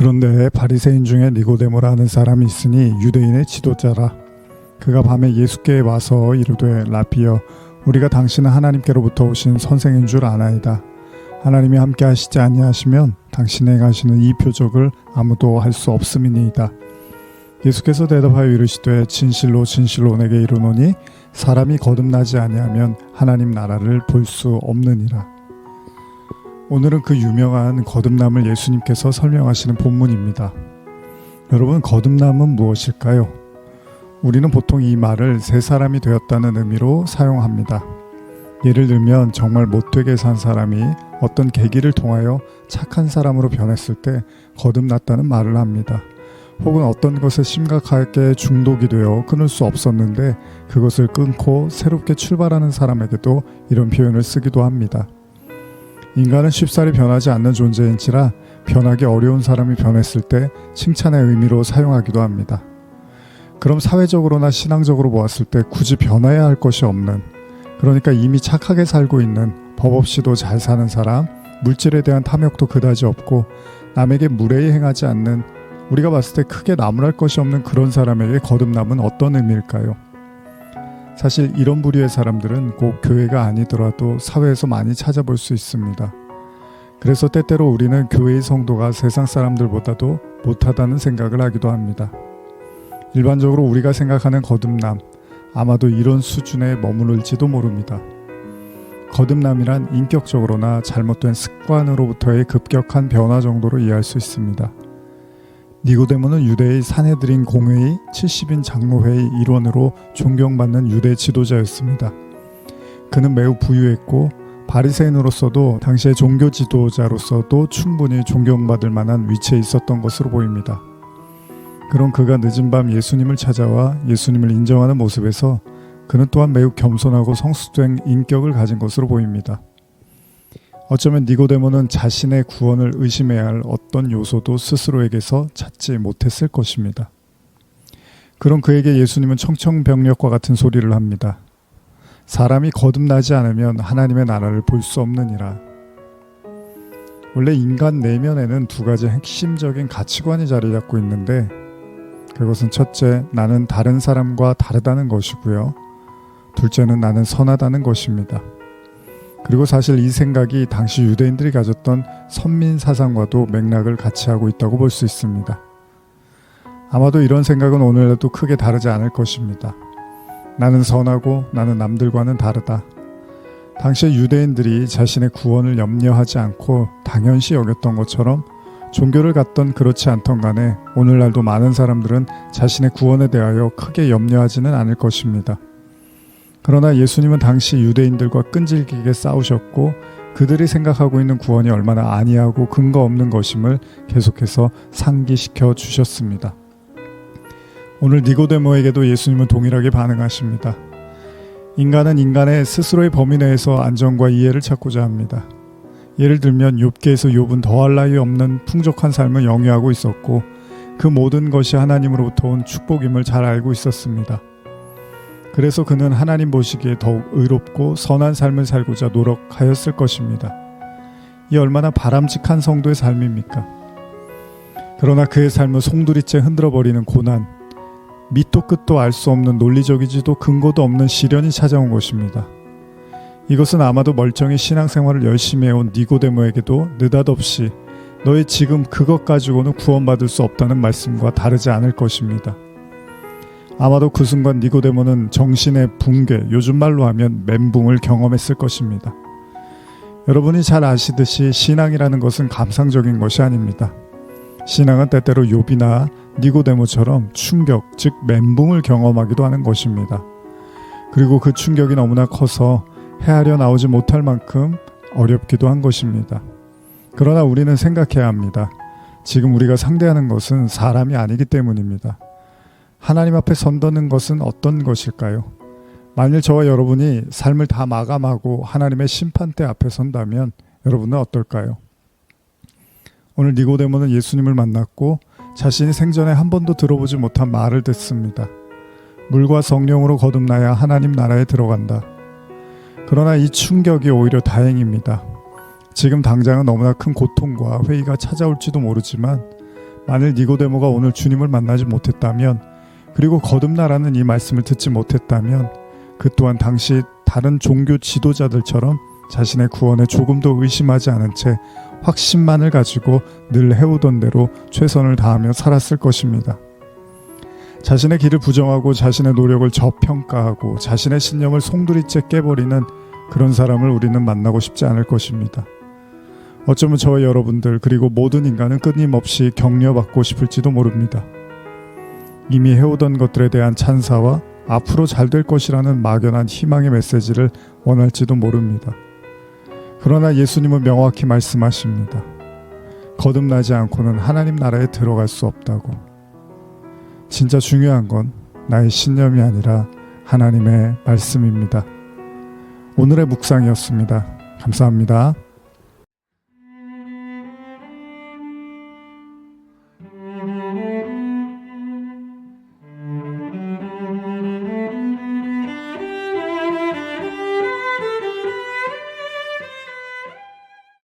그런데 바리새인 중에 니고데모라는 사람이 있으니 유대인의 지도자라. 그가 밤에 예수께에 와서 이르되 라비여, 우리가 당신은 하나님께로부터 오신 선생인 줄 아나이다. 하나님이 함께 하시지 아니하시면 당신의 행하시는 이 표적을 아무도 할 수 없음이니이다. 예수께서 대답하여 이르시되 진실로 진실로 내게 이르노니 사람이 거듭나지 아니하면 하나님 나라를 볼 수 없느니라. 오늘은 그 유명한 거듭남을 예수님께서 설명하시는 본문입니다. 여러분, 거듭남은 무엇일까요? 우리는 보통 이 말을 새 사람이 되었다는 의미로 사용합니다. 예를 들면 정말 못되게 산 사람이 어떤 계기를 통하여 착한 사람으로 변했을 때 거듭났다는 말을 합니다. 혹은 어떤 것에 심각하게 중독이 되어 끊을 수 없었는데 그것을 끊고 새롭게 출발하는 사람에게도 이런 표현을 쓰기도 합니다. 인간은 쉽사리 변하지 않는 존재인지라 변하기 어려운 사람이 변했을 때 칭찬의 의미로 사용하기도 합니다. 그럼 사회적으로나 신앙적으로 보았을 때 굳이 변해야 할 것이 없는, 그러니까 이미 착하게 살고 있는, 법 없이도 잘 사는 사람, 물질에 대한 탐욕도 그다지 없고 남에게 무례히 행하지 않는, 우리가 봤을 때 크게 나무랄 것이 없는 그런 사람에게 거듭남은 어떤 의미일까요? 사실 이런 부류의 사람들은 꼭 교회가 아니더라도 사회에서 많이 찾아볼 수 있습니다. 그래서 때때로 우리는 교회의 성도가 세상 사람들보다도 못하다는 생각을 하기도 합니다. 일반적으로 우리가 생각하는 거듭남, 아마도 이런 수준에 머무를지도 모릅니다. 거듭남이란 인격적으로나 잘못된 습관으로부터의 급격한 변화 정도로 이해할 수 있습니다. 니고데모는 유대의 산헤드린 공회의 70인 장로회의 일원으로 존경받는 유대 지도자였습니다. 그는 매우 부유했고 바리새인으로서도 당시의 종교 지도자로서도 충분히 존경받을 만한 위치에 있었던 것으로 보입니다. 그런 그가 늦은 밤 예수님을 찾아와 예수님을 인정하는 모습에서 그는 또한 매우 겸손하고 성숙된 인격을 가진 것으로 보입니다. 어쩌면 니고데모는 자신의 구원을 의심해야 할 어떤 요소도 스스로에게서 찾지 못했을 것입니다. 그런 그에게 예수님은 청천벽력과 같은 소리를 합니다. 사람이 거듭나지 않으면 하나님의 나라를 볼 수 없느니라. 원래 인간 내면에는 두 가지 핵심적인 가치관이 자리 잡고 있는데, 그것은 첫째, 나는 다른 사람과 다르다는 것이고요. 둘째는 나는 선하다는 것입니다. 그리고 사실 이 생각이 당시 유대인들이 가졌던 선민 사상과도 맥락을 같이 하고 있다고 볼 수 있습니다. 아마도 이런 생각은 오늘날도 크게 다르지 않을 것입니다. 나는 선하고 나는 남들과는 다르다. 당시의 유대인들이 자신의 구원을 염려하지 않고 당연시 여겼던 것처럼 종교를 갖던 그렇지 않던 간에 오늘날도 많은 사람들은 자신의 구원에 대하여 크게 염려하지는 않을 것입니다. 그러나 예수님은 당시 유대인들과 끈질기게 싸우셨고 그들이 생각하고 있는 구원이 얼마나 아니하고 근거 없는 것임을 계속해서 상기시켜 주셨습니다. 오늘 니고데모에게도 예수님은 동일하게 반응하십니다. 인간은 인간의 스스로의 범위 내에서 안정과 이해를 찾고자 합니다. 예를 들면 욥기에서 욥은 더할 나위 없는 풍족한 삶을 영위하고 있었고 그 모든 것이 하나님으로부터 온 축복임을 잘 알고 있었습니다. 그래서 그는 하나님 보시기에 더욱 의롭고 선한 삶을 살고자 노력하였을 것입니다. 이 얼마나 바람직한 성도의 삶입니까? 그러나 그의 삶은 송두리째 흔들어버리는 고난, 밑도 끝도 알 수 없는 논리적이지도 근거도 없는 시련이 찾아온 것입니다. 이것은 아마도 멀쩡히 신앙생활을 열심히 해온 니고데모에게도 느닷없이 너희 지금 그것 가지고는 구원받을 수 없다는 말씀과 다르지 않을 것입니다. 아마도 그 순간 니고데모는 정신의 붕괴, 요즘 말로 하면 멘붕을 경험했을 것입니다. 여러분이 잘 아시듯이 신앙이라는 것은 감상적인 것이 아닙니다. 신앙은 때때로 욥이나 니고데모처럼 충격, 즉 멘붕을 경험하기도 하는 것입니다. 그리고 그 충격이 너무나 커서 헤아려 나오지 못할 만큼 어렵기도 한 것입니다. 그러나 우리는 생각해야 합니다. 지금 우리가 상대하는 것은 사람이 아니기 때문입니다. 하나님 앞에 선다는 것은 어떤 것일까요? 만일 저와 여러분이 삶을 다 마감하고 하나님의 심판대 앞에 선다면 여러분은 어떨까요? 오늘 니고데모는 예수님을 만났고 자신이 생전에 한 번도 들어보지 못한 말을 듣습니다. 물과 성령으로 거듭나야 하나님 나라에 들어간다. 그러나 이 충격이 오히려 다행입니다. 지금 당장은 너무나 큰 고통과 회의가 찾아올지도 모르지만 만일 니고데모가 오늘 주님을 만나지 못했다면, 그리고 거듭나라는 이 말씀을 듣지 못했다면, 그 또한 당시 다른 종교 지도자들처럼 자신의 구원에 조금도 의심하지 않은 채 확신만을 가지고 늘 해오던 대로 최선을 다하며 살았을 것입니다. 자신의 길을 부정하고 자신의 노력을 저평가하고 자신의 신념을 송두리째 깨버리는 그런 사람을 우리는 만나고 싶지 않을 것입니다. 어쩌면 저와 여러분들 그리고 모든 인간은 끊임없이 격려받고 싶을지도 모릅니다. 이미 해오던 것들에 대한 찬사와 앞으로 잘 될 것이라는 막연한 희망의 메시지를 원할지도 모릅니다. 그러나 예수님은 명확히 말씀하십니다. 거듭나지 않고는 하나님 나라에 들어갈 수 없다고. 진짜 중요한 건 나의 신념이 아니라 하나님의 말씀입니다. 오늘의 묵상이었습니다. 감사합니다.